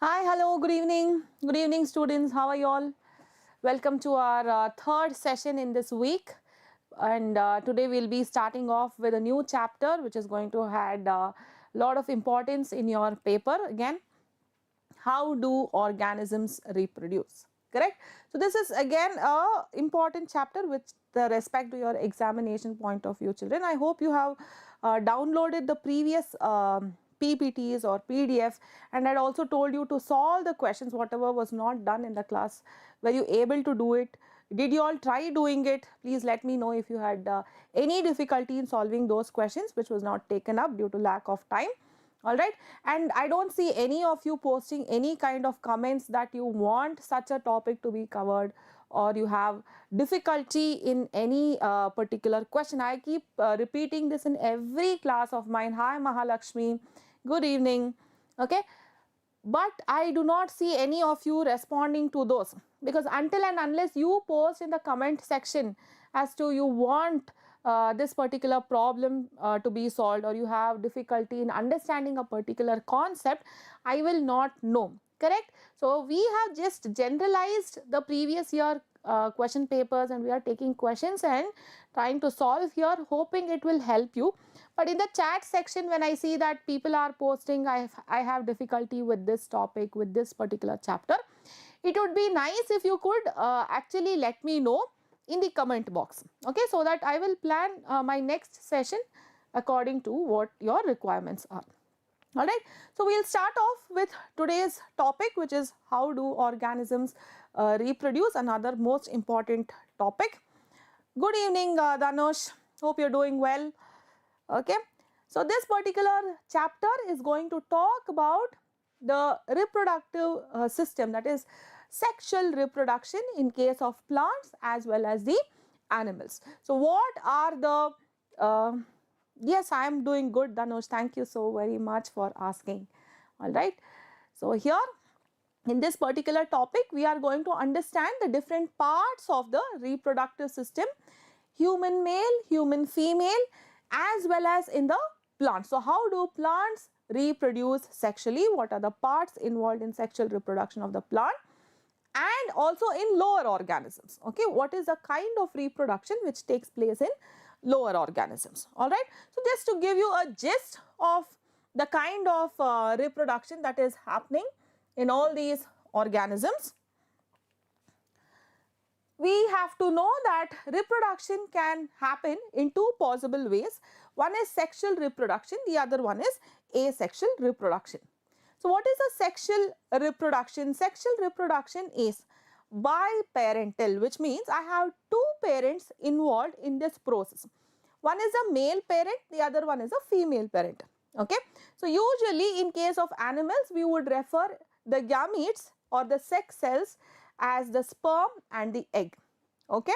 Hi, hello, good evening. Good evening, students. How are you all? Welcome to our third session in this week. And today we'll be starting off with a new chapter which is going to add a lot of importance in your paper. Again, how do organisms reproduce? Correct? So this is again a important chapter with the respect to your examination point of view, children. I hope you have downloaded the previous PPTs or PDF, and I had also told you to solve the questions whatever was not done in the class. Were you able to do it? Did you all try doing it? Please let me know if you had any difficulty in solving those questions which was not taken up due to lack of time. Alright, and I don't see any of you posting any kind of comments that you want such a topic to be covered or you have difficulty in any particular question. I keep repeating this in every class of mine. Hi Mahalakshmi, good evening. Okay, but I do not see any of you responding to those, because until and unless you post in the comment section as to you want this particular problem to be solved or you have difficulty in understanding a particular concept, I will not know. Correct? So we have just generalized the previous year question papers and we are taking questions and trying to solve here, hoping it will help you. But in the chat section, when I see that people are posting, I have difficulty with this topic, with this particular chapter, it would be nice if you could actually let me know in the comment box, okay, so that I will plan my next session according to what your requirements are. Alright, so we will start off with today's topic, which is how do organisms reproduce, another most important topic. Good evening Dhanush, hope you are doing well. Okay, so this particular chapter is going to talk about the reproductive system, that is sexual reproduction in case of plants as well as the animals. So what are the yes, I am doing good Dhanush, thank you so very much for asking. All right, so here in this particular topic we are going to understand the different parts of the reproductive system, human male, human female, as well as in the plants. So how do plants reproduce sexually? What are the parts involved in sexual reproduction of the plant? And also in lower organisms. Okay, what is the kind of reproduction which takes place in lower organisms? All right, so just to give you a gist of the kind of reproduction that is happening in all these organisms, we have to know that reproduction can happen in two possible ways. One is sexual reproduction, the other one is asexual reproduction. So what is a sexual reproduction? Sexual reproduction is biparental, which means I have two parents involved in this process. One is a male parent, the other one is a female parent. Okay, so usually in case of animals we would refer the gametes or the sex cells as the sperm and the egg. Okay,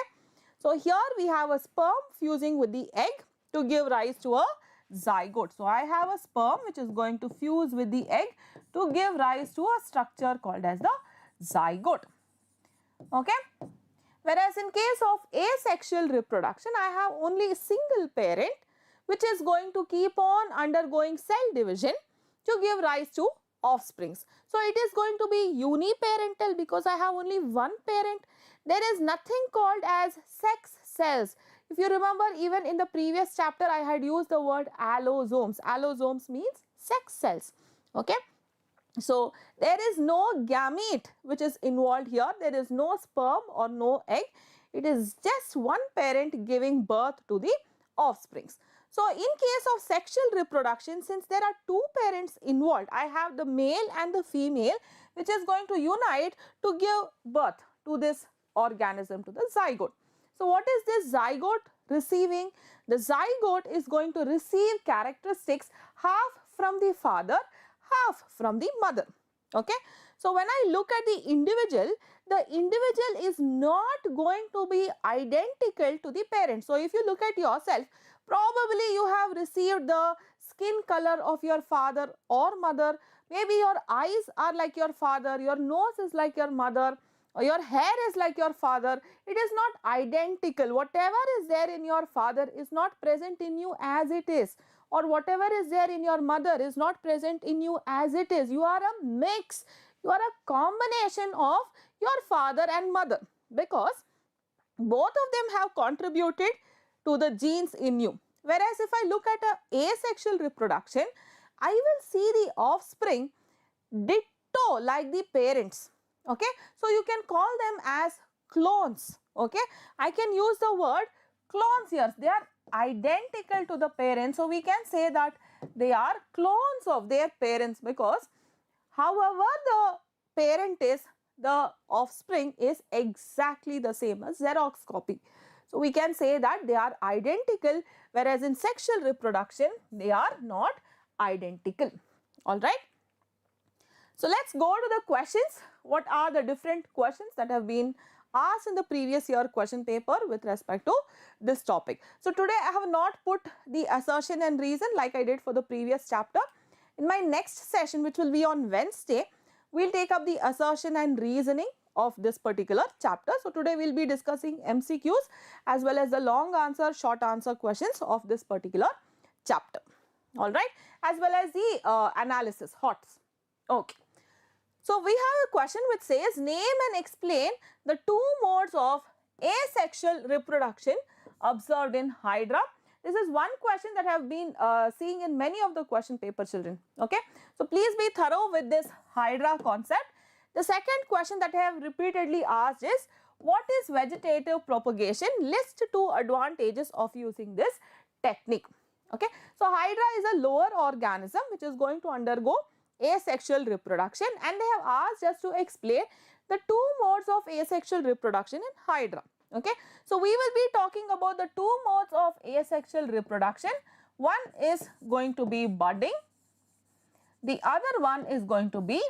so here we have a sperm fusing with the egg to give rise to a zygote. So I have a sperm which is going to fuse with the egg to give rise to a structure called as the zygote. Okay, whereas in case of asexual reproduction, I have only a single parent which is going to keep on undergoing cell division to give rise to offsprings. So it is going to be uniparental because I have only one parent. There is nothing called as sex cells. If you remember, even in the previous chapter I had used the word allosomes. Allosomes means sex cells. Okay, so there is no gamete which is involved here. There is no sperm or no egg. It is just one parent giving birth to the offsprings. So in case of sexual reproduction, since there are two parents involved, I have the male and the female which is going to unite to give birth to this organism, to the zygote. So what is this zygote receiving? The zygote is going to receive characteristics half from the father, half from the mother. Okay, so when I look at the individual is not going to be identical to the parent. So if you look at yourself, probably you have received the skin color of your father or mother. Maybe your eyes are like your father, your nose is like your mother, or your hair is like your father. It is not identical. Whatever is there in your father is not present in you as it is, or whatever is there in your mother is not present in you as it is. You are a mix. You are a combination of your father and mother, because both of them have contributed to the genes in you. Whereas if I look at a asexual reproduction, I will see the offspring ditto like the parents. Okay, so you can call them as clones. Okay, I can use the word clones here. They are identical to the parents, so we can say that they are clones of their parents, because however the parent is, the offspring is exactly the same, as Xerox copy. So we can say that they are identical, whereas in sexual reproduction they are not identical. All right. So let's go to the questions. What are the different questions that have been asked in the previous year question paper with respect to this topic? So today I have not put the assertion and reason like I did for the previous chapter. In my next session, which will be on Wednesday, we'll take up the assertion and reasoning of this particular chapter. So today we'll be discussing MCQs as well as the long answer, short answer questions of this particular chapter. All right, as well as the analysis, HOTS. Okay. So we have a question which says, name and explain the two modes of asexual reproduction observed in Hydra. This is one question that I have been seeing in many of the question paper, children. Okay, so please be thorough with this Hydra concept. The second question that I have repeatedly asked is, what is vegetative propagation? List two advantages of using this technique. Okay, so Hydra is a lower organism which is going to undergo asexual reproduction, and they have asked us to explain the two modes of asexual reproduction in Hydra. Okay, so we will be talking about the two modes of asexual reproduction. One is going to be budding, the other one is going to be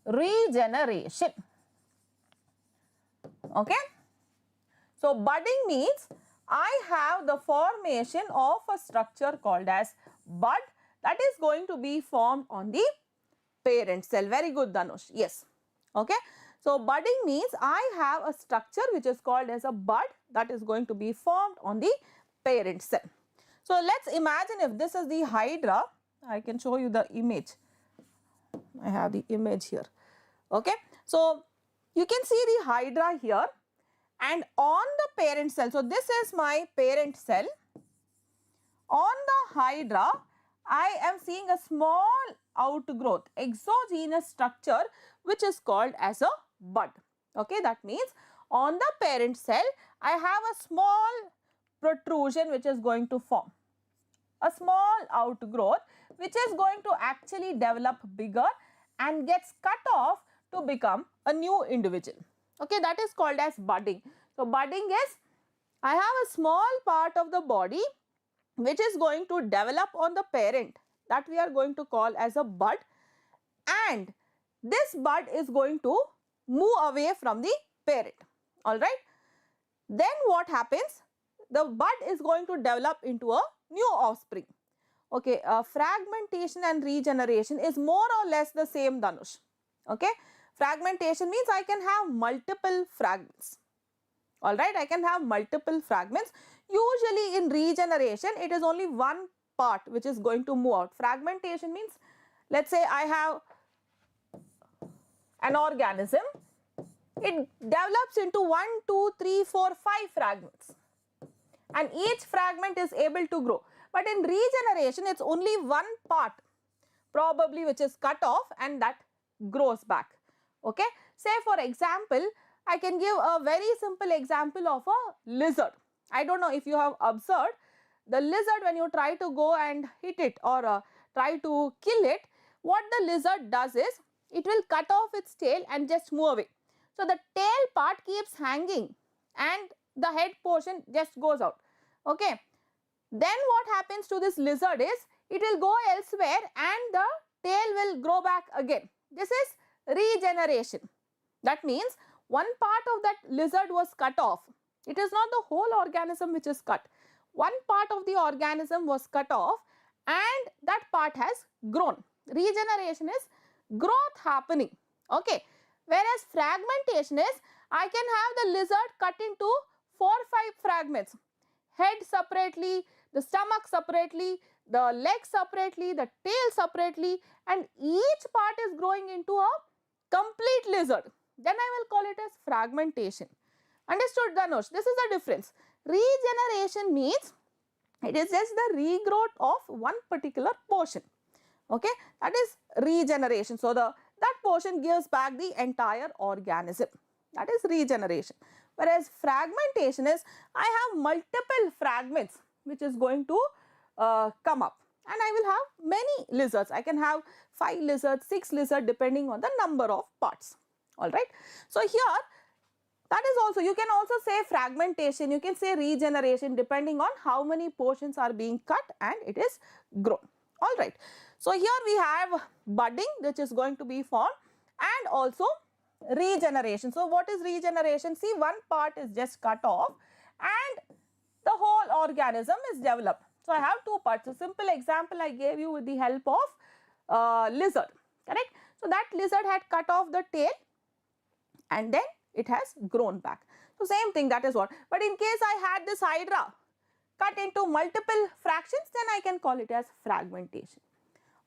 regeneration. Okay, so budding means I have the formation of a structure called as bud that is going to be formed on the parent cell. Very good, Dhanush. Yes. Okay. So budding means I have a structure which is called as a bud that is going to be formed on the parent cell. So let's imagine if this is the Hydra. I can show you the image. I have the image here. Okay. So you can see the Hydra here, and on the parent cell, so this is my parent cell. On the Hydra, I am seeing a small outgrowth, exogenous structure which is called as a bud. Okay, that means on the parent cell, I have a small protrusion which is going to form. A small outgrowth which is going to actually develop bigger and gets cut off to become a new individual. Okay, that is called as budding. So budding is, I have a small part of the body which is going to develop on the parent, that we are going to call as a bud, and this bud is going to move away from the parent. All right. Then what happens? The bud is going to develop into a new offspring. Okay, fragmentation and regeneration is more or less the same, Dhanush. Okay, fragmentation means I can have multiple fragments. All right, I can have multiple fragments. Usually in regeneration, it is only one part which is going to move out. Fragmentation means, let's say I have an organism. It develops into 1, 2, 3, 4, 5 fragments, and each fragment is able to grow. But in regeneration, it's only one part probably which is cut off and that grows back. Okay, say for example, I can give a very simple example of a lizard. I don't know if you have observed the lizard, when you try to go and hit it or try to kill it, what the lizard does is it will cut off its tail and just move away. So the tail part keeps hanging and the head portion just goes out. Okay. Then what happens to this lizard is it will go elsewhere and the tail will grow back again. This is regeneration. That means one part of that lizard was cut off. It is not the whole organism which is cut. One part of the organism was cut off and that part has grown. Regeneration is growth happening. Okay. Whereas fragmentation is, I can have the lizard cut into 4 or 5 fragments. Head separately, the stomach separately, the leg separately, the tail separately, and each part is growing into a complete lizard, then I will call it as fragmentation. Understood, Dhanush? This is the difference. Regeneration means it is just the regrowth of one particular portion. Okay, that is regeneration. So that portion gives back the entire organism. That is regeneration. Whereas fragmentation is, I have multiple fragments which is going to come up, and I will have many lizards. I can have 5 lizards, 6 lizards, depending on the number of parts. All right. So here, that is also, you can also say fragmentation, you can say regeneration, depending on how many portions are being cut and it is grown. All right. So here we have budding, which is going to be formed, and also regeneration. So what is regeneration? See, one part is just cut off and the whole organism is developed. So I have 2 parts. A simple example I gave you with the help of lizard, correct? So that lizard had cut off the tail and then it has grown back. So same thing, that is what. But in case I had this hydra cut into multiple fractions, then I can call it as fragmentation.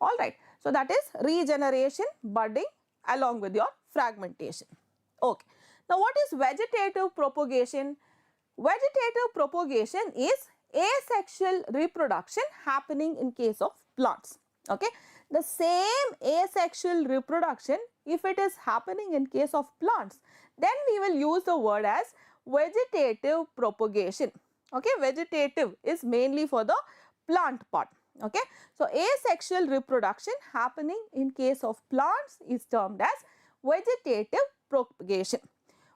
All right. So that is regeneration, budding along with your fragmentation. Okay. Now what is vegetative propagation? Vegetative propagation is asexual reproduction happening in case of plants. Okay. The same asexual reproduction, if it is happening in case of plants, then we will use the word as vegetative propagation. Okay. Vegetative is mainly for the plant part. Okay. So asexual reproduction happening in case of plants is termed as vegetative propagation.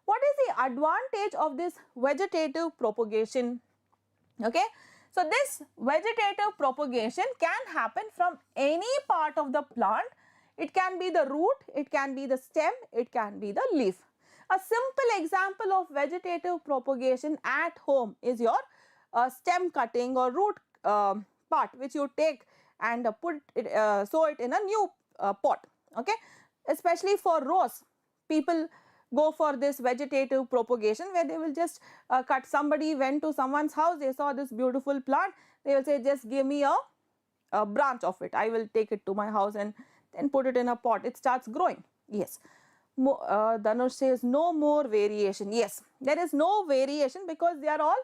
What is the advantage of this vegetative propagation? Okay. So this vegetative propagation can happen from any part of the plant. It can be the root, it can be the stem, it can be the leaf. A simple example of vegetative propagation at home is your stem cutting or root part, which you take and put it, sow it in a new pot. Okay, especially for rose, people go for this vegetative propagation where they will just cut. Somebody went to someone's house, they saw this beautiful plant, they will say, just give me a branch of it, I will take it to my house and then put it in a pot. It starts growing. Yes. Dhanush says no more variation. Yes, there is no variation because they are all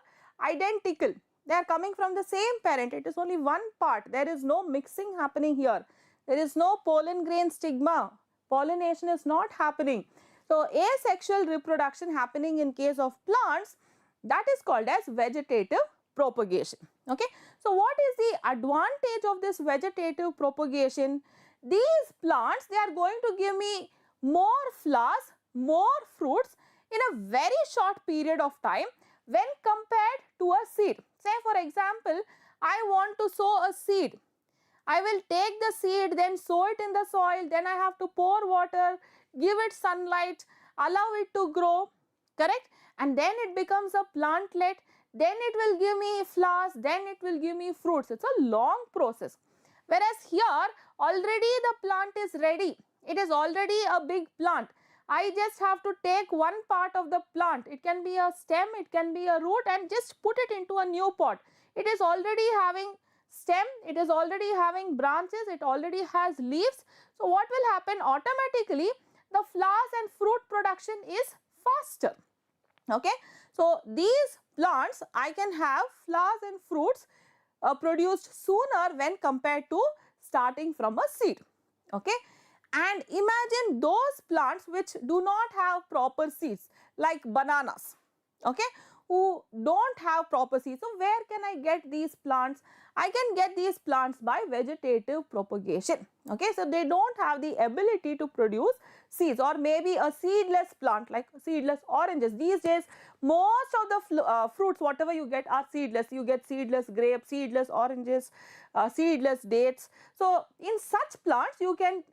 identical. They are coming from the same parent. It is only one part. There is no mixing happening here. There is no pollen grain stigma. Pollination is not happening. So asexual reproduction happening in case of plants, that is called as vegetative propagation. Okay. So what is the advantage of this vegetative propagation? These plants, they are going to give me more flowers, more fruits in a very short period of time when compared to a seed. Say for example, I want to sow a seed. I will take the seed, then sow it in the soil, then I have to pour water, give it sunlight, allow it to grow, correct? And then it becomes a plantlet, then it will give me flowers, then it will give me fruits. It's a long process. Whereas here, already the plant is ready. It is already a big plant. I just have to take one part of the plant. It can be a stem, it can be a root, and just put it into a new pot. It is already having stem, it is already having branches, it already has leaves. So what will happen? Automatically, the flowers and fruit production is faster. Okay. So these plants, I can have flowers and fruits produced sooner when compared to starting from a seed. Okay. And imagine those plants which do not have proper seeds, like bananas, okay, who don't have proper seeds. So where can I get these plants? I can get these plants by vegetative propagation. Okay, so they don't have the ability to produce seeds, or maybe a seedless plant like seedless oranges. These days, most of the fruits, whatever you get, are seedless. You get seedless grapes, seedless oranges, seedless dates. So in such plants, you can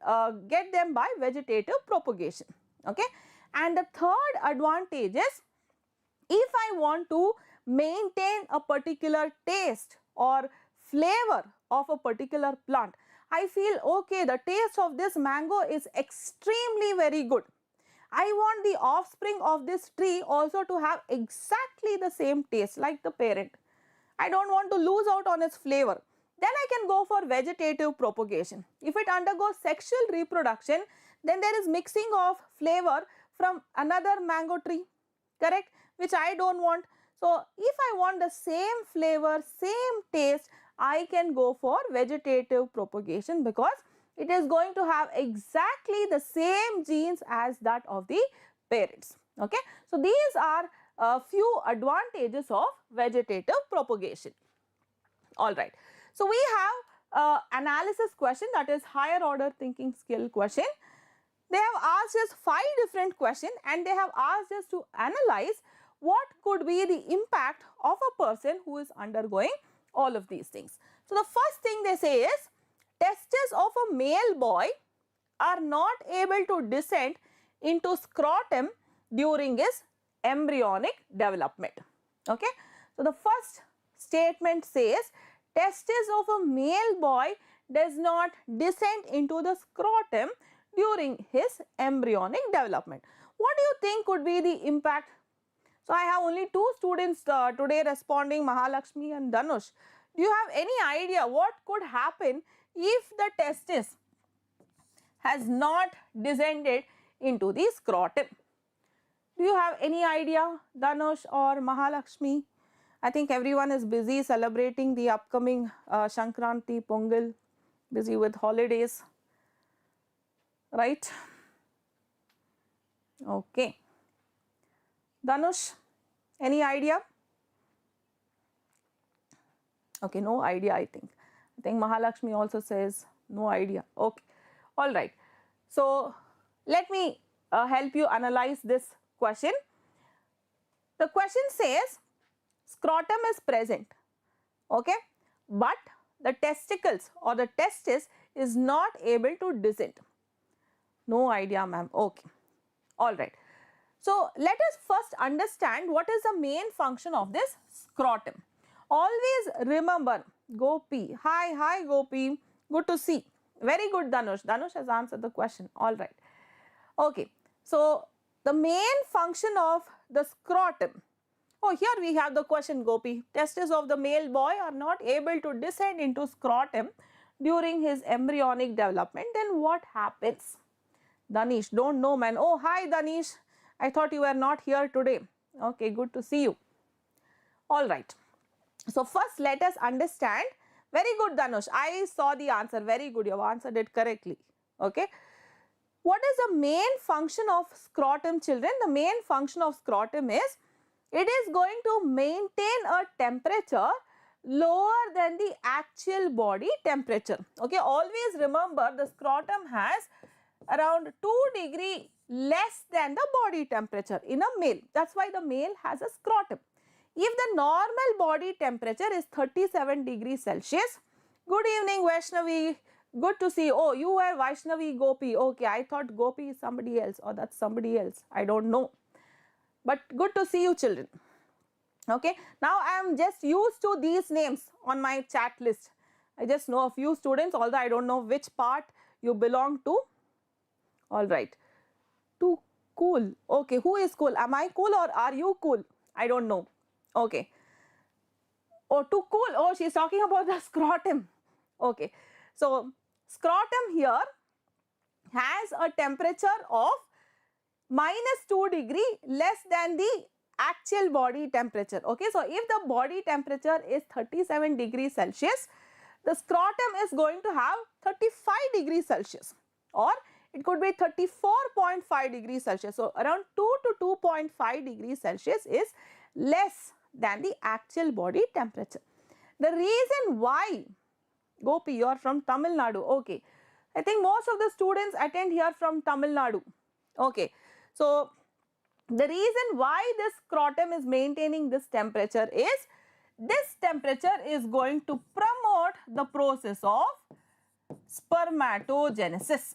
get them by vegetative propagation. Okay, and the third advantage is, if I want to maintain a particular taste or flavor of a particular plant, I feel okay, the taste of this mango is extremely very good. I want the offspring of this tree also to have exactly the same taste like the parent. I don't want to lose out on its flavor. then I can go for vegetative propagation. If it undergoes sexual reproduction, then there is mixing of flavor from another mango tree, correct, which I don't want. So, if I want the same flavor, same taste, I can go for vegetative propagation because it is going to have exactly the same genes as that of the parents. Okay. So, these are a few advantages of vegetative propagation. All right. So, we have analysis question, that is higher order thinking skill question. They have asked us 5 different questions and they have asked us to analyze what could be the impact of a person who is undergoing all of these things. So, the first thing they say is testes of a male boy are not able to descend into scrotum during his embryonic development. Okay. So, the first statement says testes of a male boy does not descend into the scrotum during his embryonic development. What do you think could be the impact? So, I have only 2 students today responding, Mahalakshmi and Dhanush. Do you have any idea what could happen if the testis has not descended into the scrotum? Do you have any idea, Dhanush or Mahalakshmi? I think everyone is busy celebrating the upcoming Shankranti, Pongal, busy with holidays, right? Okay. Dhanush, any idea? Okay, no idea, I think. I think Mahalakshmi also says no idea. Okay, all right. So, let me help you analyze this question. The question says scrotum is present, okay, but the testicles or the testis is not able to descend. No idea, ma'am. Okay, all right. So, let us first understand what is the main function of this scrotum. Always remember, Gopi. Hi Gopi. Good to see. Very good, Dhanush. Dhanush has answered the question. All right. Okay. So, the main function of the scrotum. Oh, here we have the question, Gopi. Testes of the male boy are not able to descend into scrotum during his embryonic development. Then what happens? Danish, don't know, man. Oh, hi, Danish. I thought you were not here today. Okay, good to see you. All right. So, first let us understand. Very good, Dhanush. I saw the answer. Very good. You have answered it correctly. Okay. What is the main function of scrotum, children? The main function of scrotum is it is going to maintain a temperature lower than the actual body temperature. Okay. Always remember the scrotum has around 2 degree less than the body temperature in a male. That is why the male has a scrotum. If the normal body temperature is 37 degrees Celsius, good evening Vaishnavi, good to see you. Oh, you were Vaishnavi Gopi. Okay, I thought Gopi is somebody else or that's somebody else. I don't know. But good to see you, children. Okay, now I am just used to these names on my chat list. I just know a few students, although I don't know which part you belong to. All right. Too cool. Okay, who is cool? Am I cool or are you cool? I don't know. Okay. Oh, too cool. Oh, she is talking about the scrotum. Okay. So, scrotum here has a temperature of -2 degree less than the actual body temperature. Okay. So, if the body temperature is 37 degrees Celsius, the scrotum is going to have 35 degrees Celsius or it could be 34.5 degrees Celsius. So, around 2 to 2.5 degrees Celsius is less than the actual body temperature. The reason why, Gopi, you are from Tamil Nadu. Okay. I think most of the students attend here from Tamil Nadu. Okay. So, the reason why this scrotum is maintaining this temperature is this temperature is going to promote the process of spermatogenesis.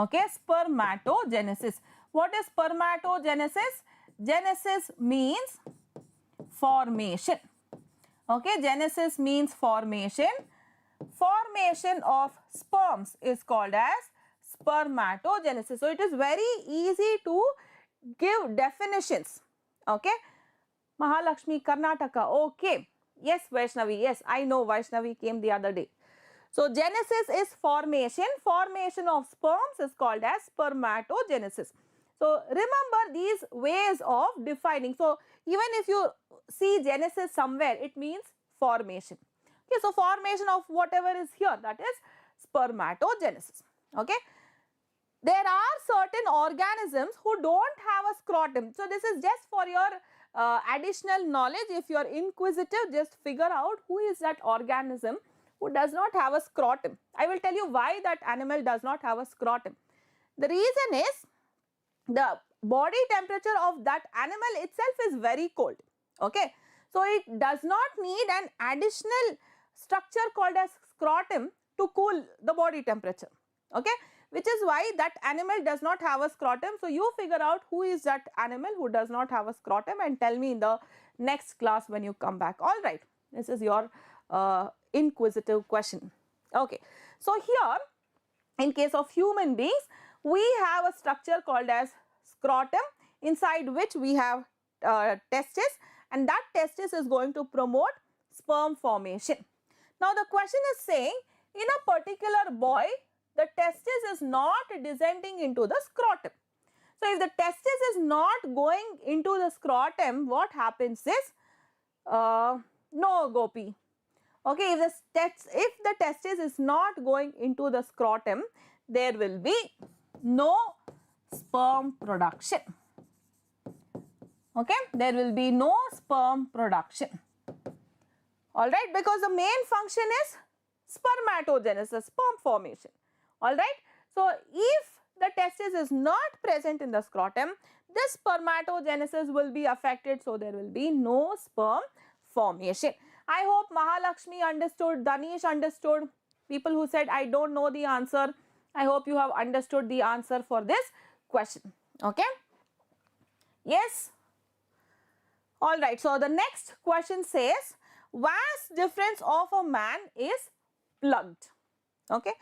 Okay, spermatogenesis. What is spermatogenesis? Genesis means formation. Okay, genesis means formation. Formation of sperms is called as spermatogenesis. So, it is very easy to give definitions. Okay, Mahalakshmi, Karnataka. Okay, Yes, Vaishnavi, yes, I know Vaishnavi came the other day. So, genesis is formation. Formation of sperms is called as spermatogenesis. So, remember these ways of defining. So, even if you see genesis somewhere, it means formation. Okay, so formation of whatever is here, that is spermatogenesis. Okay. There are certain organisms who don't have a scrotum. So, this is just for your additional knowledge. If you are inquisitive, just figure out who is that organism who does not have a scrotum. I will tell you why that animal does not have a scrotum. The reason is the body temperature of that animal itself is very cold. Okay. So, it does not need an additional structure called as scrotum to cool the body temperature. Okay, which is why that animal does not have a scrotum. So, you figure out who is that animal who does not have a scrotum and tell me in the next class when you come back. All right, this is your inquisitive question. Okay, so here in case of human beings, we have a structure called as scrotum, inside which we have testis, and that testis is going to promote sperm formation. Now, the question is saying in a particular boy, the testis is not descending into the scrotum. So, if the testis is not going into the scrotum, what happens is, no Gopi. Okay, if the testis is not going into the scrotum, there will be no sperm production. Okay, there will be no sperm production. All right, because the main function is spermatogenesis, sperm formation. All right. So, if the testis is not present in the scrotum, this spermatogenesis will be affected. So, there will be no sperm formation. I hope Mahalakshmi understood, Danish understood, people who said I don't know the answer, I hope you have understood the answer for this question. Okay. Yes. All right. So, the next question says, vast difference of a man is plugged. Okay.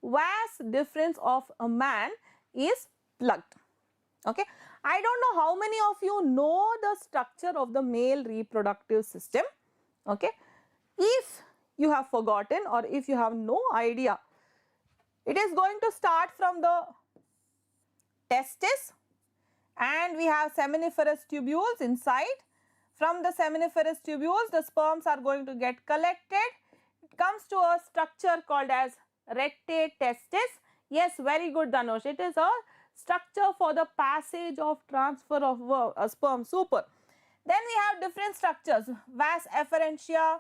Vast difference of a man is plugged. Okay. I don't know how many of you know the structure of the male reproductive system. Okay. If you have forgotten or if you have no idea, it is going to start from the testis, and we have seminiferous tubules inside. From the seminiferous tubules, the sperms are going to get collected. It comes to a structure called as rectate testis. Yes, very good, Dhanush. It is a structure for the passage of transfer of sperm. Super. Then we have different structures, vas efferentia,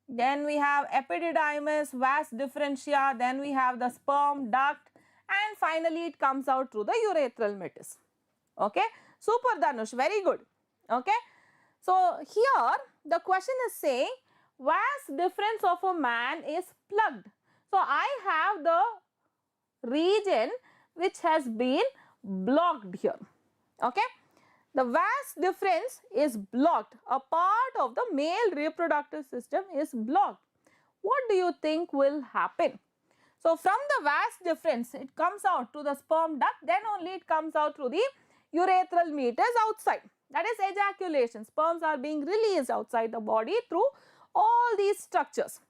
then we have epididymis, vas differentia, then we have the sperm duct, and finally it comes out through the urethral meatus. Okay. Super, Dhanush. Very good. Okay. So, here the question is saying vast difference of a man is plugged. So, I have the region which has been blocked here. Okay. The vas difference is blocked. A part of the male reproductive system is blocked. What do you think will happen? So, from the vas difference, it comes out to the sperm duct, then only it comes out through the urethral meatus outside. That is ejaculation. Sperms are being released outside the body through all these structures.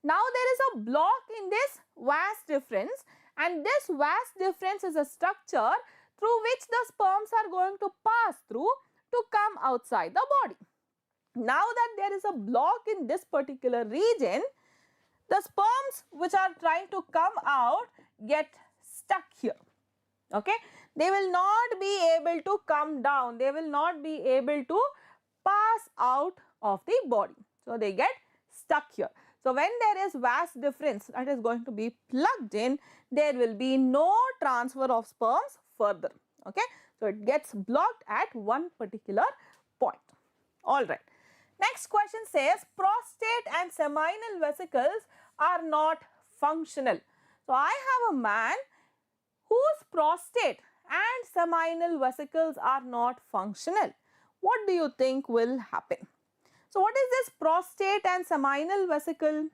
Now, there is a block in this vas difference, and this vas difference is a structure through which the sperms are going to pass through to come outside the body. Now that there is a block in this particular region, the sperms which are trying to come out get stuck here. Okay. They will not be able to come down. They will not be able to pass out of the body. So, they get stuck here. So, when there is vas difference that is going to be plugged in, there will be no transfer of sperms further. Okay. So, it gets blocked at one particular point. All right. Next question says prostate and seminal vesicles are not functional. So, I have a man whose prostate and seminal vesicles are not functional. What do you think will happen? So, what is this prostate and seminal vesicle?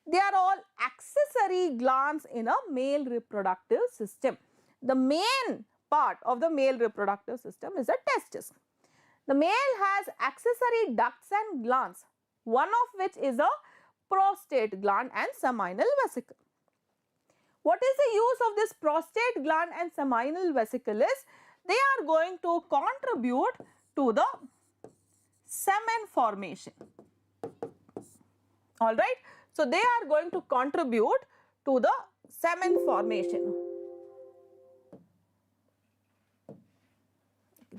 They are all accessory glands in a male reproductive system. The main part of the male reproductive system is a testis. The male has accessory ducts and glands. one of which is a prostate gland and seminal vesicle. What is the use of this prostate gland and seminal vesicle is they are going to contribute to the semen formation. Alright. So, they are going to contribute to the semen formation.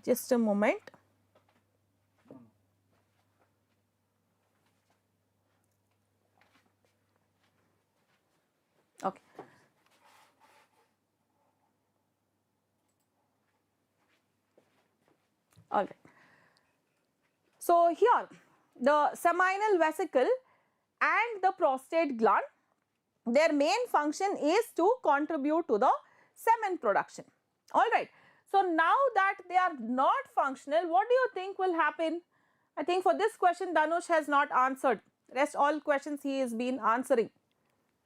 Just a moment. Okay. All right. So, here the seminal vesicle and the prostate gland, their main function is to contribute to the semen production. All right. So, now that they are not functional, what do you think will happen? I think for this question Dhanush has not answered. Rest all questions he has been answering.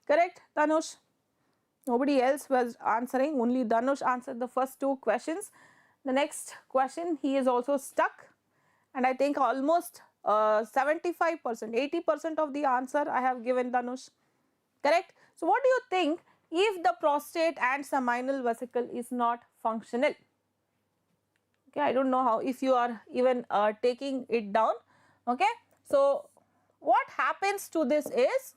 Correct, Dhanush? Nobody else was answering, only Dhanush answered the first two questions. The next question he is also stuck, and I think almost 75%, 80% of the answer I have given Dhanush. Correct? So, what do you think if the prostate and seminal vesicle is not functional? Okay, I don't know how, if you are even taking it down. Okay. So, what happens to this is,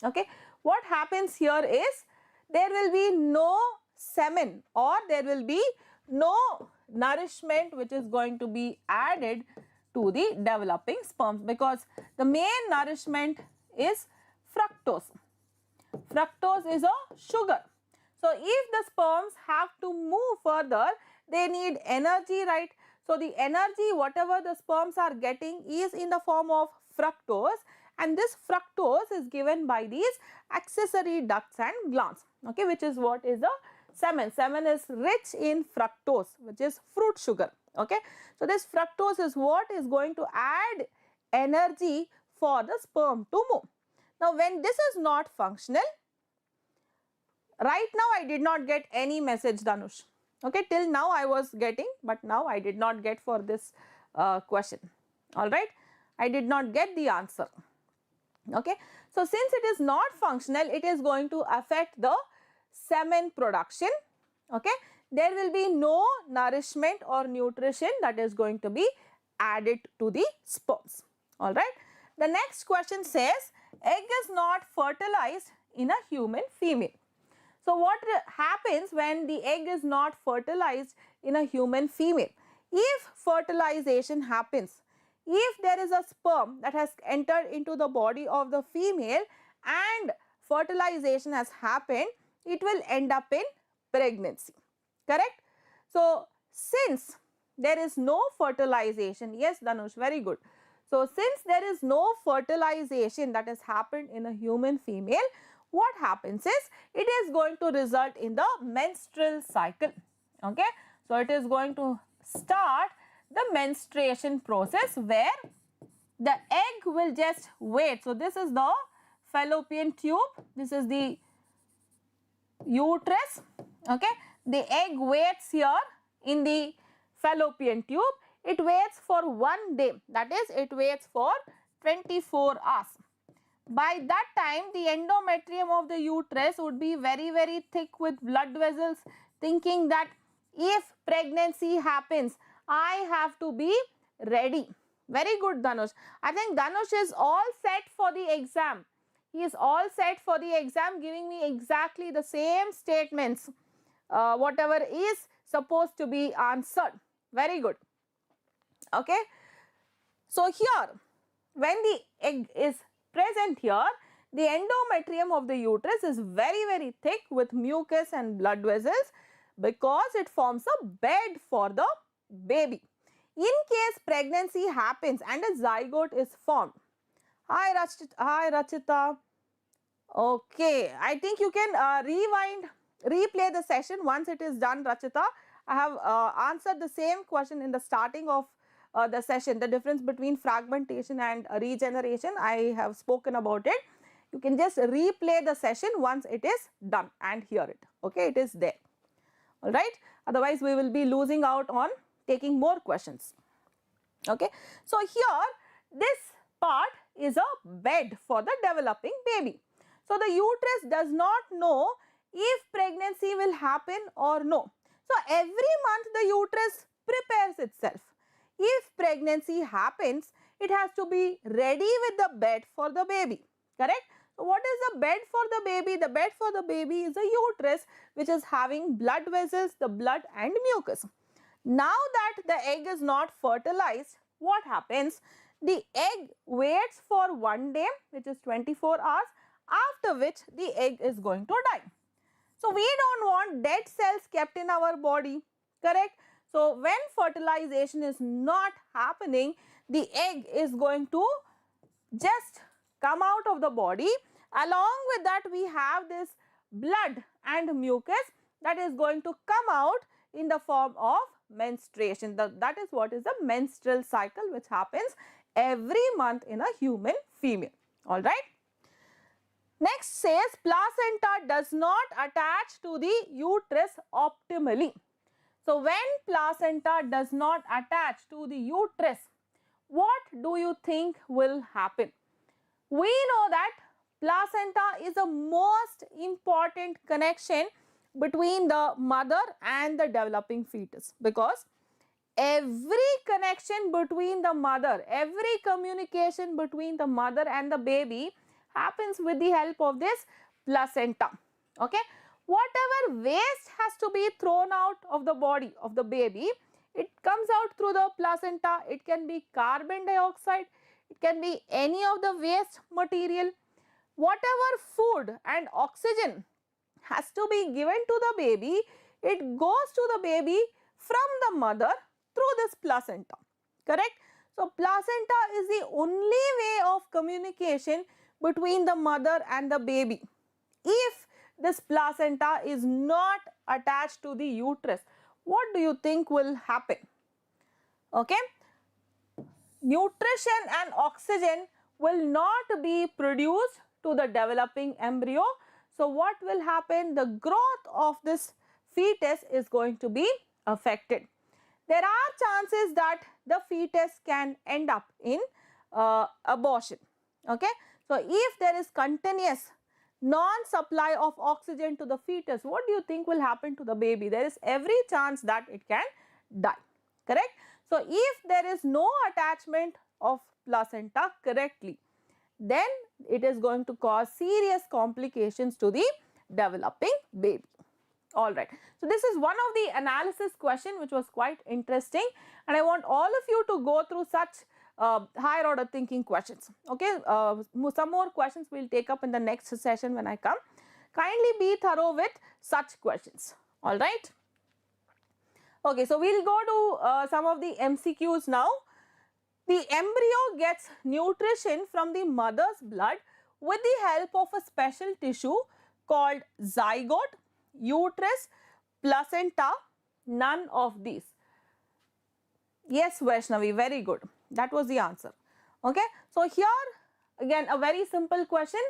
okay, what happens here is there will be no semen or there will be no nourishment which is going to be added to the developing sperms, because the main nourishment is fructose. Fructose is a sugar. So, if the sperms have to move further, they need energy, right? So, the energy whatever the sperms are getting is in the form of fructose, and this fructose is given by these accessory ducts and glands, okay, which is what is the semen. Semen is rich in fructose, which is fruit sugar, okay. So, this fructose is what is going to add energy for the sperm to move. Now, when this is not functional, right now I did not get any message, Dhanush, okay, till now I was getting, but now I did not get for this question, alright, I did not get the answer, okay. So, since it is not functional, it is going to affect the semen production, okay. There will be no nourishment or nutrition that is going to be added to the sperms, alright. The next question says, egg is not fertilized in a human female. So, what happens when the egg is not fertilized in a human female? If fertilization happens, if there is a sperm that has entered into the body of the female and fertilization has happened, it will end up in pregnancy, correct? So, since there is no fertilization, yes Dhanush, very good. So, since there is no fertilization that has happened in a human female, what happens is it is going to result in the menstrual cycle, okay. So, it is going to start the menstruation process where the egg will just wait. So, this is the fallopian tube, this is the uterus, okay. The egg waits here in the fallopian tube, it waits for 1 day, that is it waits for 24 hours. By that time, the endometrium of the uterus would be very, very thick with blood vessels, thinking that if pregnancy happens, I have to be ready. Very good, Dhanush. I think Dhanush is all set for the exam. He is all set for the exam, giving me exactly the same statements, whatever is supposed to be answered. Very good. Okay. So, here, when the egg is present here, the endometrium of the uterus is very, very thick with mucus and blood vessels, because it forms a bed for the baby. In case pregnancy happens and a zygote is formed. Hi Rachita. Okay, I think you can replay the session once it is done, Rachita. I have answered the same question in the starting of the session, the difference between fragmentation and regeneration. I have spoken about it. You can just replay the session once it is done and hear it. Okay, it is there. All right. Otherwise, we will be losing out on taking more questions. Okay. So here this part is a bed for the developing baby. So the uterus does not know if pregnancy will happen or no. So every month the uterus prepares itself. If pregnancy happens, it has to be ready with the bed for the baby. Correct? So what is the bed for the baby? The bed for the baby is a uterus which is having blood vessels, the blood and mucus. Now that the egg is not fertilized, what happens? The egg waits for 1 day, which is 24 hours, after which the egg is going to die. So we don't want dead cells kept in our body, correct? So when fertilization is not happening, the egg is going to just come out of the body. Along with that, we have this blood and mucus that is going to come out in the form of menstruation. That is what is the menstrual cycle, which happens every month in a human female. All right. Next says placenta does not attach to the uterus optimally. So when placenta does not attach to the uterus, what do you think will happen? We know that placenta is the most important connection between the mother and the developing fetus, because every connection between the mother, every communication between the mother and the baby happens with the help of this placenta. Okay. Whatever waste has to be thrown out of the body of the baby, it comes out through the placenta. It can be carbon dioxide, it can be any of the waste material. Whatever food and oxygen has to be given to the baby, it goes to the baby from the mother through this placenta. Correct? So placenta is the only way of communication between the mother and the baby. If this placenta is not attached to the uterus, what do you think will happen? Okay. Nutrition and oxygen will not be produced to the developing embryo. So what will happen? The growth of this fetus is going to be affected. There are chances that the fetus can end up in abortion. Okay. So if there is continuous non-supply of oxygen to the fetus, what do you think will happen to the baby? There is every chance that it can die. Correct? So if there is no attachment of placenta correctly, then it is going to cause serious complications to the developing baby. All right. So this is one of the analysis question which was quite interesting, and I want all of you to go through such higher order thinking questions. Okay. Some more questions we will take up in the next session when I come. Kindly be thorough with such questions. All right. Okay. So we will go to some of the MCQs now. The embryo gets nutrition from the mother's blood with the help of a special tissue called zygote, uterus, placenta, none of these. Yes, Vaishnavi, very good. That was the answer. Okay. So here again a very simple question.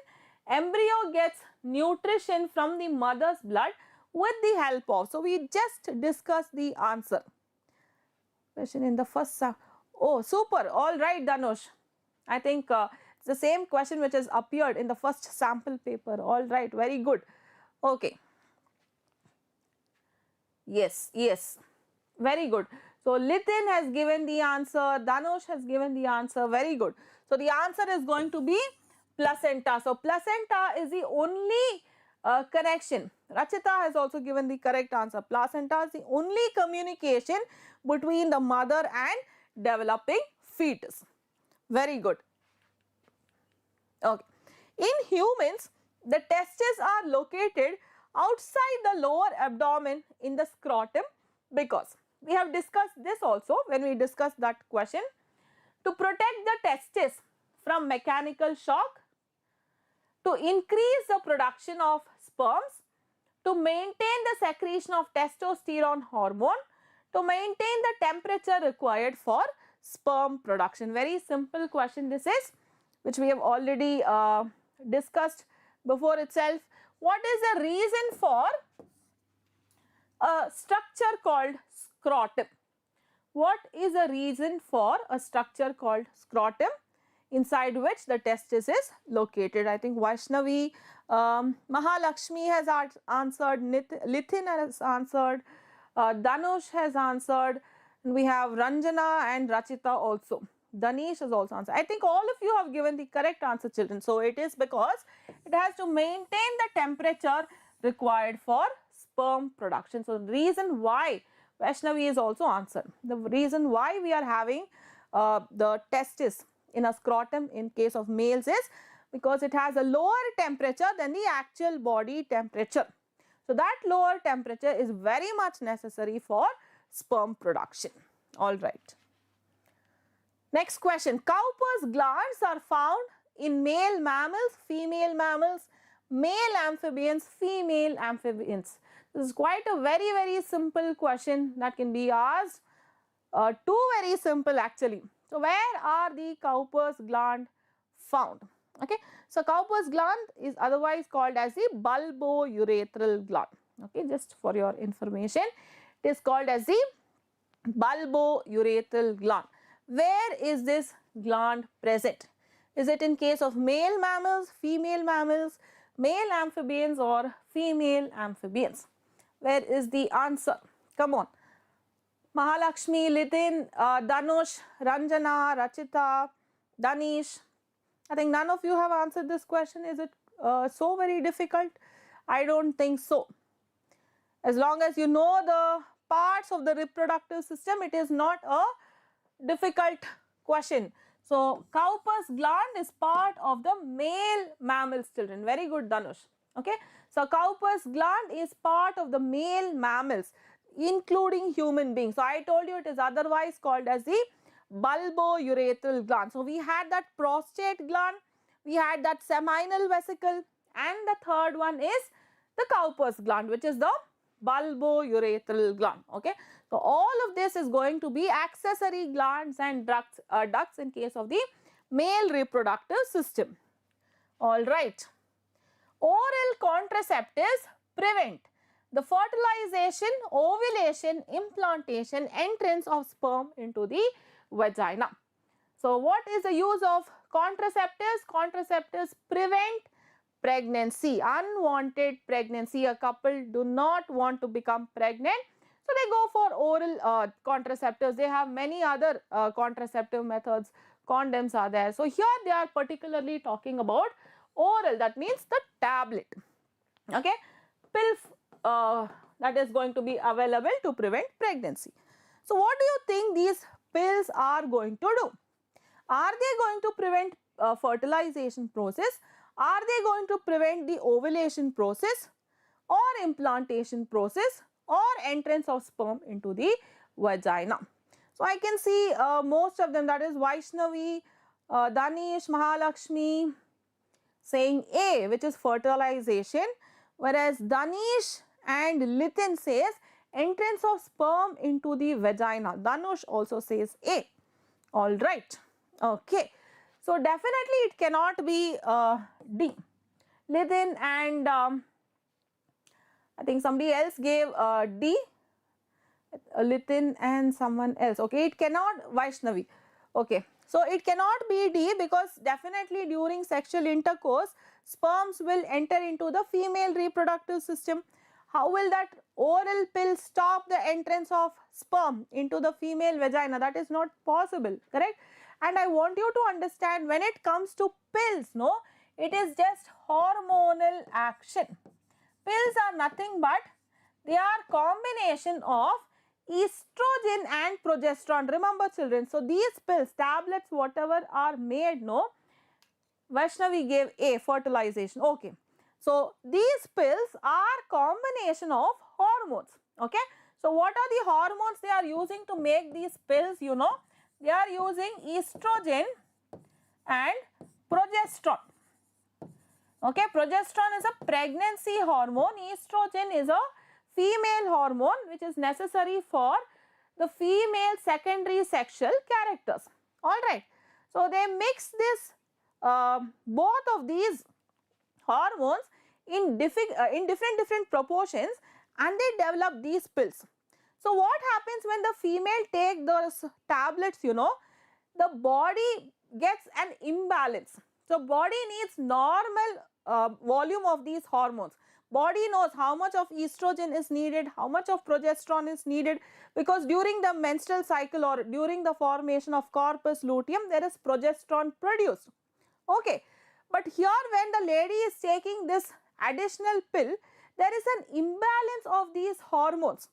Embryo gets nutrition from the mother's blood with the help of. So we just discussed the answer. Question in the first. Oh, super. All right, Dhanush. I think it's the same question which has appeared in the first sample paper. All right, very good. Okay. Yes, yes. Very good. So Litin has given the answer, Dhanush has given the answer, very good. So the answer is going to be placenta. So placenta is the only connection. Rachita has also given the correct answer. Placenta is the only communication between the mother and developing fetus. Very good. Okay. In humans, the testes are located outside the lower abdomen in the scrotum, because we have discussed this also when we discussed that question. To protect the testes from mechanical shock, to increase the production of sperms, to maintain the secretion of testosterone hormone, to maintain the temperature required for sperm production. Very simple question this is, which we have already discussed before itself. What is the reason for a structure called scrotum? what is the reason for a structure called scrotum inside which the testis is located? I think Vaishnavi, Mahalakshmi has answered, Lithin has answered, Danush has answered, and we have Ranjana and Rachita also. Danish has also answered. I think all of you have given the correct answer, children. So it is because it has to maintain the temperature required for sperm production. So the reason why Vaishnavi is also answered. The reason why we are having the testis in a scrotum in case of males is because it has a lower temperature than the actual body temperature. So that lower temperature is very much necessary for sperm production. All right. Next question. Cowper's glands are found in male mammals, female mammals, male amphibians, female amphibians. This is quite a very simple question that can be asked. Two very simple actually. So where are the Cowper's gland found? Okay. So Cowper's gland is otherwise called as the bulbourethral gland. Okay, just for your information, it is called as the bulbourethral gland. Where is this gland present? Is it in case of male mammals, female mammals, male amphibians or female amphibians? Where is the answer? Come on. Mahalakshmi, Lithin, Danush, Ranjana, Rachita, Danish. I think none of you have answered this question. Is it so very difficult? I don't think so. As long as you know the parts of the reproductive system, it is not a difficult question. So Cowper's gland is part of the male mammals, children. Very good, Danush. Okay. So Cowper's gland is part of the male mammals, including human beings. So I told you it is otherwise called as the bulbourethral gland. So we had that prostate gland, we had that seminal vesicle, and the third one is the Cowper's gland, which is the bulbourethral gland. Okay. So all of this is going to be accessory glands and ducts in case of the male reproductive system. All right. Oral contraceptives prevent the fertilization, ovulation, implantation, entrance of sperm into the vagina. So what is the use of contraceptives? Contraceptives prevent pregnancy, unwanted pregnancy. A couple do not want to become pregnant, so they go for oral contraceptives. They have many other contraceptive methods. Condoms are there. So here they are particularly talking about oral, that means the tablet. Okay, pill that is going to be available to prevent pregnancy. So what do you think these pills are going to do? Are they going to prevent fertilization process? Are they going to prevent the ovulation process or implantation process or entrance of sperm into the vagina? So I can see most of them, that is Vaishnavi, Danish, Mahalakshmi saying A, which is fertilization, whereas Danish and Lithin says entrance of sperm into the vagina. Danush also says A. All right. Okay. So definitely it cannot be D. Lithin and I think somebody else gave D. Lithin and someone else. Okay, it cannot, Vaishnavi. Okay, so it cannot be D because definitely during sexual intercourse, sperms will enter into the female reproductive system. How will that oral pill stop the entrance of sperm into the female vagina? That is not possible, correct? And I want you to understand, when it comes to pills, no, it is just hormonal action. Pills are nothing but they are combination of estrogen and progesterone. Remember children, so these pills, tablets, whatever are made, no, Vaishnavi gave A, fertilization. Okay. So these pills are combination of hormones. Okay. So what are the hormones they are using to make these pills? You know, they are using estrogen and progesterone. Okay, progesterone is a pregnancy hormone, estrogen is a female hormone which is necessary for the female secondary sexual characters. Alright, so they mix this both of these hormones in different proportions and they develop these pills. So what happens when the female take those tablets, you know, the body gets an imbalance. So body needs normal volume of these hormones. Body knows how much of estrogen is needed, how much of progesterone is needed, because during the menstrual cycle or during the formation of corpus luteum, there is progesterone produced. Okay, but here when the lady is taking this additional pill, there is an imbalance of these hormones.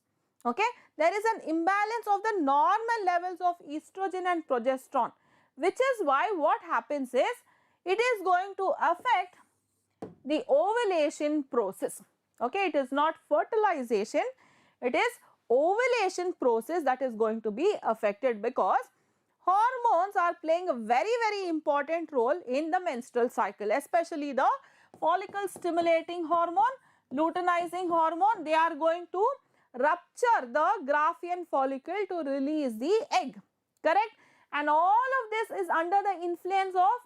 Okay, there is an imbalance of the normal levels of estrogen and progesterone, which is why what happens is it is going to affect the ovulation process. Okay, it is not fertilization, it is ovulation process that is going to be affected, because hormones are playing a very important role in the menstrual cycle, especially the follicle stimulating hormone, luteinizing hormone. They are going to rupture the Graafian follicle to release the egg, correct? And all of this is under the influence of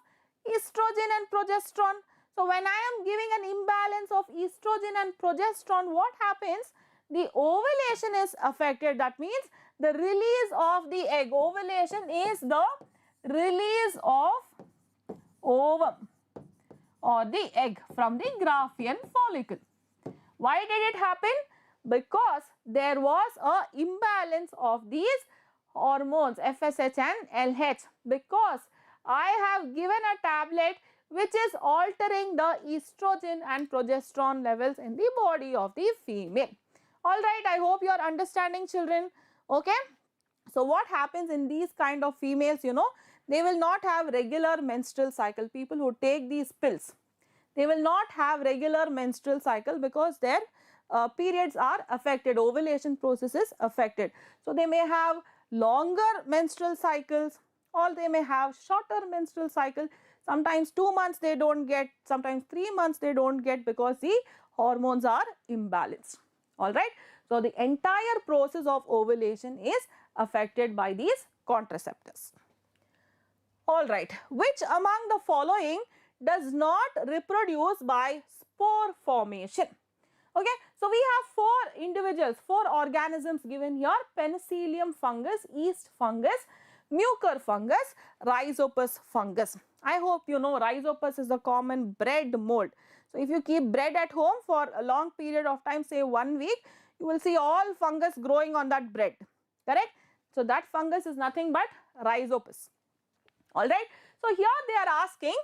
estrogen and progesterone. So when I am giving an imbalance of estrogen and progesterone, what happens? The ovulation is affected. That means the release of the egg. Ovulation is the release of ovum or the egg from the Graafian follicle. Why did it happen? Because there was a imbalance of these hormones FSH and LH, because I have given a tablet which is altering the estrogen and progesterone levels in the body of the female. Alright, I hope you are understanding, children. Okay. So what happens in these kind of females, you know, they will not have regular menstrual cycle. People who take these pills, they will not have regular menstrual cycle because their periods are affected, ovulation process is affected. So they may have longer menstrual cycles, or they may have shorter menstrual cycle. Sometimes 2 months they don't get, sometimes 3 months they don't get, because the hormones are imbalanced. Alright. So the entire process of ovulation is affected by these contraceptives. Alright. Which among the following does not reproduce by spore formation? Okay. So we have 4 individuals, 4 organisms given here: Penicillium fungus, yeast fungus, Mucor fungus, Rhizopus fungus. I hope you know Rhizopus is a common bread mold. So if you keep bread at home for a long period of time, say 1 week, you will see all fungus growing on that bread, correct? So that fungus is nothing but Rhizopus. Alright. So here they are asking,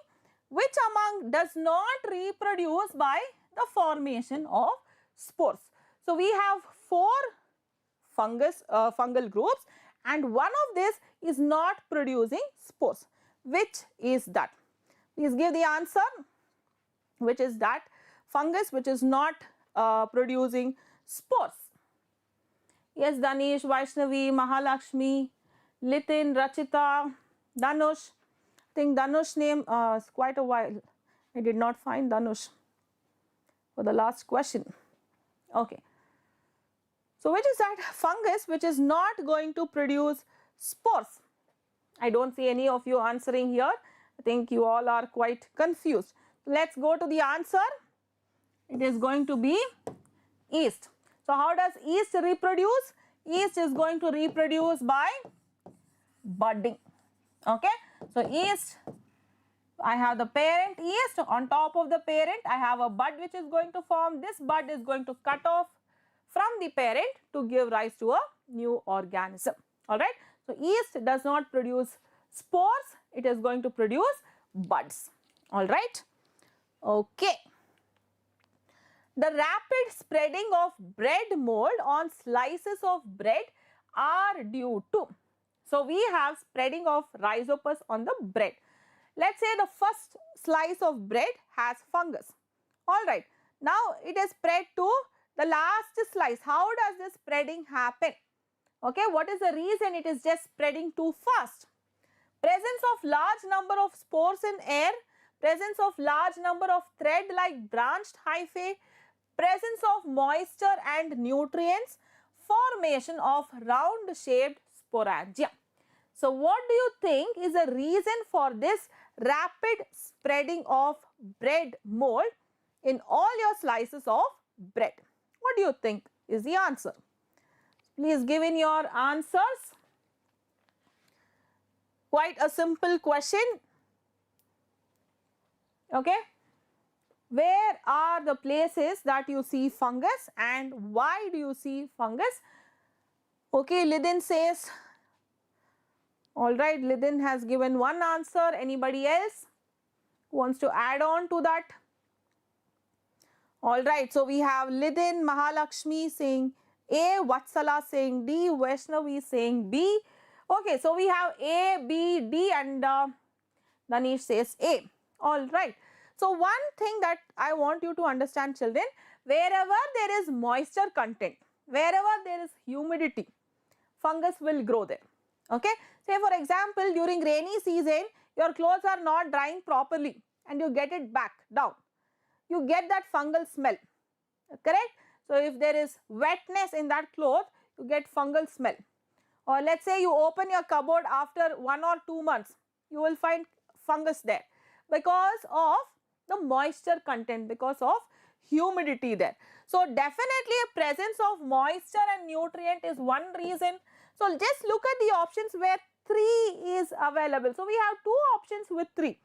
which among does not reproduce by the formation of spores? So we have 4 fungal groups, and one of this is not producing spores. Which is that? Please give the answer. Which is that fungus which is not producing spores? Yes, Danish, Vaishnavi, Mahalakshmi, Litin, Rachita, Danush. I think Danush name is quite a while. I did not find Danush for the last question. Okay. So which is that fungus which is not going to produce spores? I don't see any of you answering here. I think you all are quite confused. Let's go to the answer. It is going to be yeast. So how does yeast reproduce? Yeast is going to reproduce by budding. Okay. So yeast, I have the parent yeast. On top of the parent, I have a bud which is going to form. This bud is going to cut off from the parent to give rise to a new organism. Alright. So yeast does not produce spores, it is going to produce buds. Alright. Okay. The rapid spreading of bread mold on slices of bread are due to. So we have spreading of Rhizopus on the bread. Let's say the first slice of bread has fungus. Alright. Now it is spread to the last slice. How does this spreading happen? Okay, what is the reason it is just spreading too fast? Presence of large number of spores in air, presence of large number of thread-like branched hyphae, presence of moisture and nutrients, formation of round-shaped sporangia. So what do you think is the reason for this rapid spreading of bread mold in all your slices of bread? What do you think is the answer? Please give in your answers. Quite a simple question. Okay. Where are the places that you see fungus and why do you see fungus? Okay, Lidin says, alright, Lidin has given one answer. Anybody else who wants to add on to that? Alright, so we have Lidin, Mahalakshmi saying A, Vatsala saying D, Vaishnavi saying B. Okay, so we have A, B, D and Danish says A. Alright. So one thing that I want you to understand, children, wherever there is moisture content, wherever there is humidity, fungus will grow there. Okay. Say for example, during rainy season, your clothes are not drying properly and you get it back down. You get that fungal smell. Correct? So if there is wetness in that cloth, you get fungal smell. Or let's say you open your cupboard after 1 or 2 months, you will find fungus there because of the moisture content, because of humidity there. So definitely a presence of moisture and nutrient is one reason. So just look at the options where 3 is available. So we have 2 options with 3.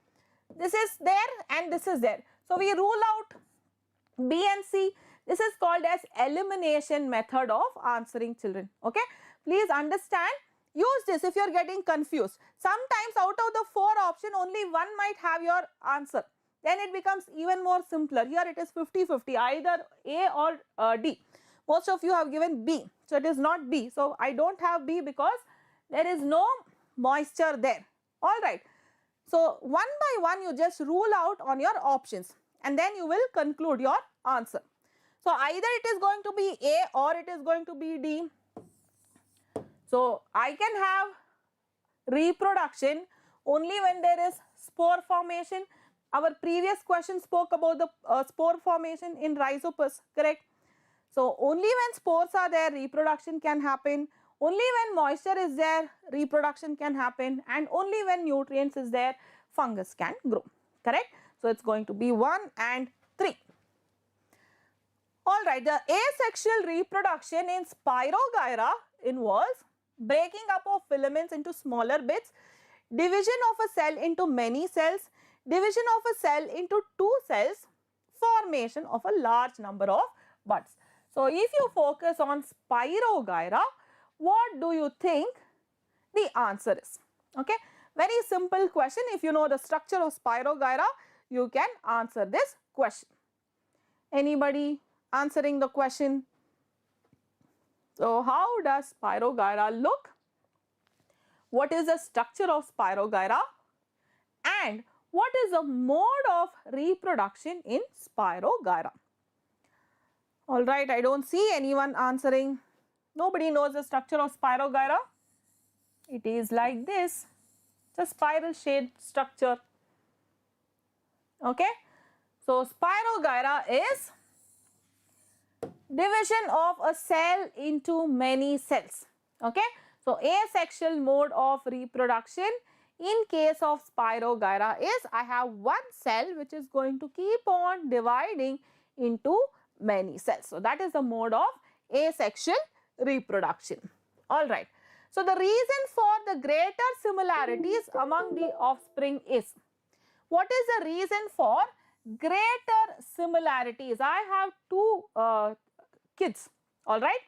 This is there and this is there. So we rule out B and C. This is called as elimination method of answering, children. Okay. Please understand. Use this if you are getting confused. Sometimes out of the 4 options, only one might have your answer. Then it becomes even more simpler. Here it is 50-50, either A or D. Most of you have given B. So it is not B. So I don't have B because there is no moisture there. Alright. So one by one you just rule out on your options and then you will conclude your answer. So either it is going to be A or it is going to be D. So I can have reproduction only when there is spore formation. Our previous question spoke about the spore formation in rhizopus, correct? So only when spores are there, reproduction can happen. Only when moisture is there, reproduction can happen. And only when nutrients is there, fungus can grow, correct? So it's going to be 1 and 3. Alright, the asexual reproduction in Spirogyra involves breaking up of filaments into smaller bits, division of a cell into many cells, division of a cell into 2 cells, formation of a large number of buds. So if you focus on Spirogyra, what do you think the answer is? Okay, very simple question. If you know the structure of Spirogyra, you can answer this question. Anybody answering the question? So how does Spirogyra look? What is the structure of Spirogyra? And what is the mode of reproduction in Spirogyra? Alright, I don't see anyone answering. Nobody knows the structure of Spirogyra. It is like this. It's a spiral shaped structure. Okay. So Spirogyra is division of a cell into many cells. Okay. So asexual mode of reproduction in case of Spirogyra is I have one cell which is going to keep on dividing into many cells. So that is the mode of asexual reproduction. Alright. So the reason for the greater similarities among the offspring is, what is the reason for greater similarities? I have 2 kids, alright,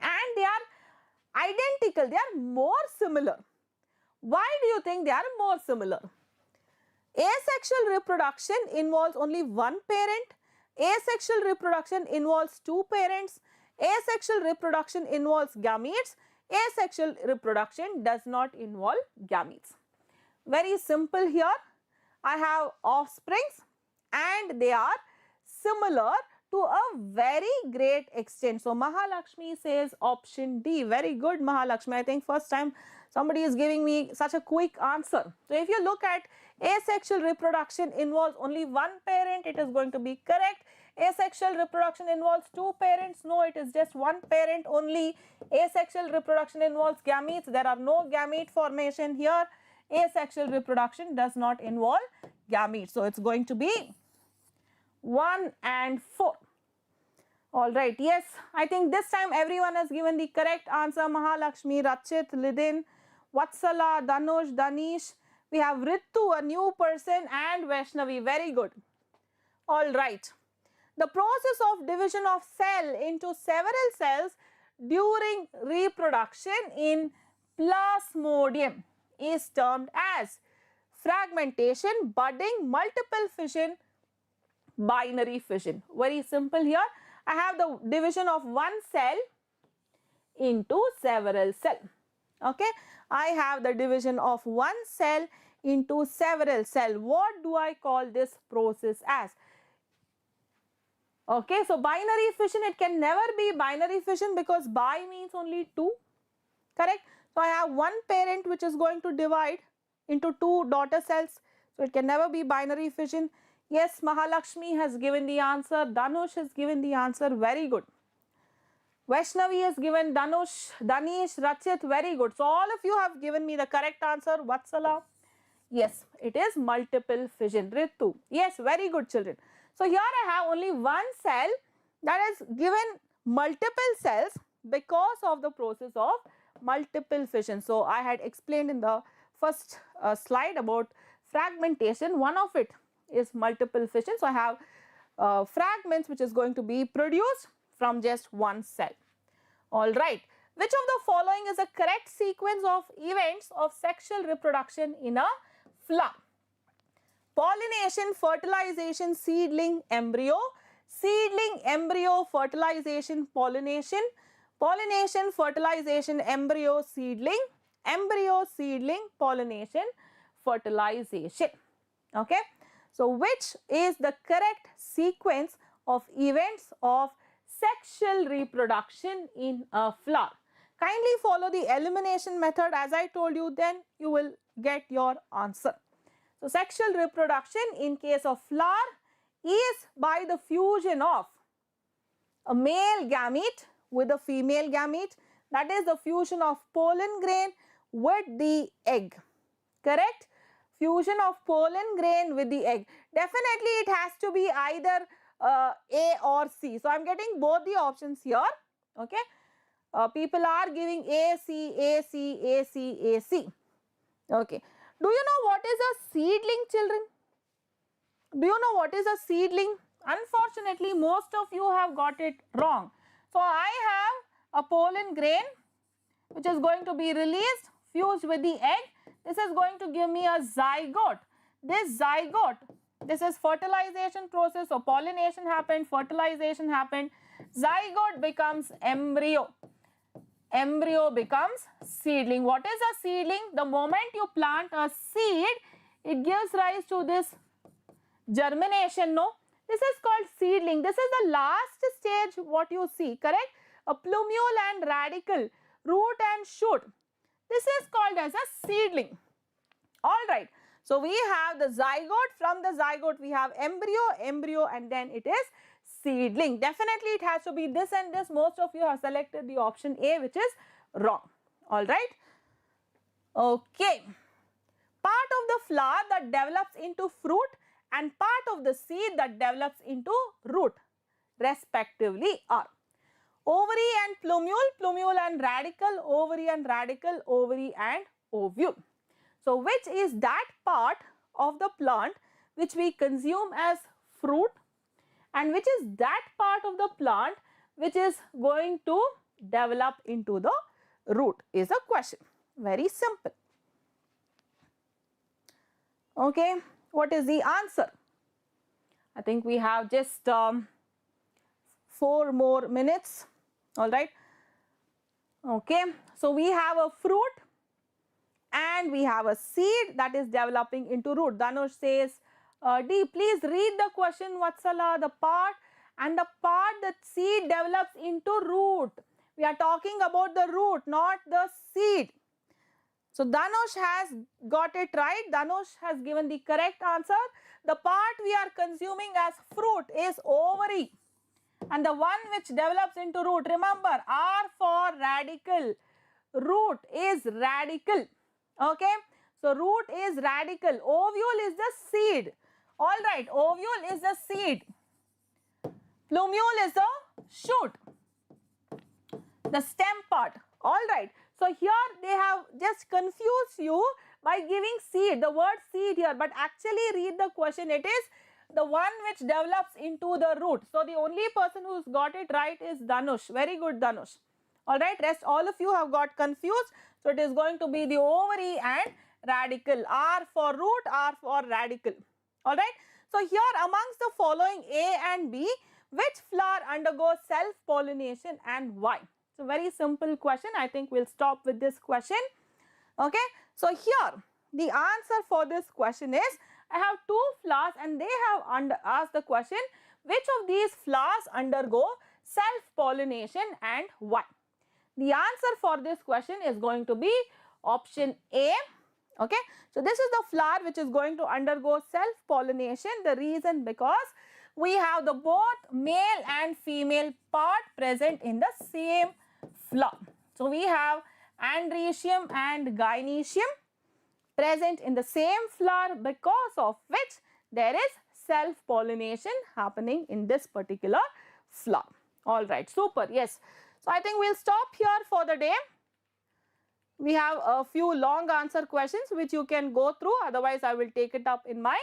and they are identical, they are more similar. Why do you think they are more similar? Asexual reproduction involves only one parent, asexual reproduction involves 2 parents, asexual reproduction involves gametes, asexual reproduction does not involve gametes. Very simple here. I have offsprings and they are similar to a very great extent. So Mahalakshmi says option D. Very good, Mahalakshmi. I think first time somebody is giving me such a quick answer. So if you look at asexual reproduction involves only one parent, it is going to be correct. Asexual reproduction involves 2 parents. No, it is just one parent only. Asexual reproduction involves gametes. There are no gamete formation here. Asexual reproduction does not involve gametes. So it's going to be 1 and 4. All right, yes, I think this time everyone has given the correct answer. Mahalakshmi, Rachit, Lidin, Vatsala, Danush, Danish. We have Ritu, a new person, and Vaishnavi. Very good. All right. The process of division of cell into several cells during reproduction in plasmodium is termed as fragmentation, budding, multiple fission, binary fission. Very simple here. I have the division of one cell into several cells. Okay, I have the division of one cell into several cells. What do I call this process as? Okay, so binary fission, it can never be binary fission because bi means only two, correct? So I have one parent which is going to divide into two daughter cells. So it can never be binary fission. Yes, Mahalakshmi has given the answer. Danush has given the answer. Very good. Vaishnavi has given, Danush, Danish, Rachit. Very good. So all of you have given me the correct answer. Vatsala. Yes, it is multiple fission. Ritu. Yes, very good, children. So here I have only one cell that is given multiple cells because of the process of multiple fission. So I had explained in the first slide about fragmentation. One of it is multiple fission. So I have fragments which is going to be produced from just one cell. All right. Which of the following is a correct sequence of events of sexual reproduction in a flower? Pollination, fertilization, seedling, embryo, seedling, embryo, fertilization, pollination, pollination, fertilization, embryo, seedling, embryo, seedling, pollination, fertilization. Okay. So, which is the correct sequence of events of sexual reproduction in a flower? Kindly follow the elimination method as I told you, then you will get your answer. So, sexual reproduction in case of flower is by the fusion of a male gamete with a female gamete, that is the fusion of pollen grain with the egg, correct? Fusion of pollen grain with the egg. Definitely it has to be either A or C. So, I am getting both the options here, okay. People are giving A, C, A, C, A, C, A, C, okay. Do you know what is a seedling, children? Do you know what is a seedling? Unfortunately, most of you have got it wrong. So, I have a pollen grain which is going to be released, fused with the egg. This is going to give me a zygote. This zygote, this is fertilization process. So, pollination happened, fertilization happened. Zygote becomes embryo. Embryo becomes seedling. What is a seedling? The moment you plant a seed, it gives rise to this germination, no? This is called seedling. This is the last stage what you see, correct? A plumule and radicle, root and shoot. This is called as a seedling. Alright. So, we have the zygote. From the zygote, we have embryo, and then it is seedling. Definitely it has to be this and this. Most of you have selected the option A, which is wrong. Alright. Okay. Part of the flower that develops into fruit and part of the seed that develops into root respectively are ovary and plumule, plumule and radicle, ovary and radicle, ovary and ovule. So, which is that part of the plant which we consume as fruit and which is that part of the plant which is going to develop into the root is a question. Very simple. Okay, what is the answer? I think we have just 4 more minutes. All right. Okay, so we have a fruit and we have a seed that is developing into root. Danush says, D, please read the question, Vatsala, the part that seed develops into root. We are talking about the root, not the seed. So, Danush has got it right. Danush has given the correct answer. The part we are consuming as fruit is ovary. And the one which develops into root, remember, R for radical. Root is radical. Okay. So, root is radical. Ovule is the seed. Alright, ovule is the seed. Plumule is the shoot, the stem part. All right. So here they have just confused you by giving seed, the word seed here, but actually read the question. It is the one which develops into the root. So the only person who's got it right is Dhanush. Very good, Dhanush. All right. Rest all of you have got confused. So it is going to be the ovary and radicle. R for root, R for radicle. All right. So here amongst the following A and B, which flower undergoes self-pollination and why? So very simple question. I think we'll stop with this question. Okay. So here the answer for this question is, I have two flowers and they have asked the question, which of these flowers undergo self-pollination and why? The answer for this question is going to be option A. Okay. So this is the flower which is going to undergo self-pollination. The reason because we have the both male and female part present in the same flower. So we have androecium and gynoecium present in the same flower, because of which there is self-pollination happening in this particular flower. All right, super. Yes. So I think we'll stop here for the day. We have a few long answer questions which you can go through. Otherwise, I will take it up in my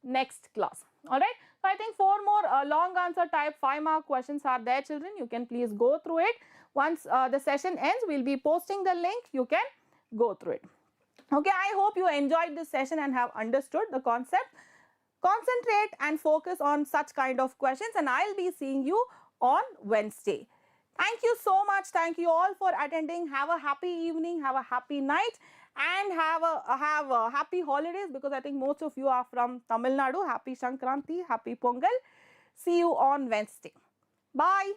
next class. All right. So I think 4 more long answer type 5-mark questions are there, children. You can please go through it. Once the session ends, we'll be posting the link. You can go through it. Okay. I hope you enjoyed this session and have understood the concept. Concentrate and focus on such kind of questions, and I'll be seeing you on Wednesday. Thank you so much. Thank you all for attending. Have a happy evening, have a happy night, and have a happy holidays, because I think most of you are from Tamil Nadu. Happy Sankranti, happy Pongal. See you on Wednesday. Bye.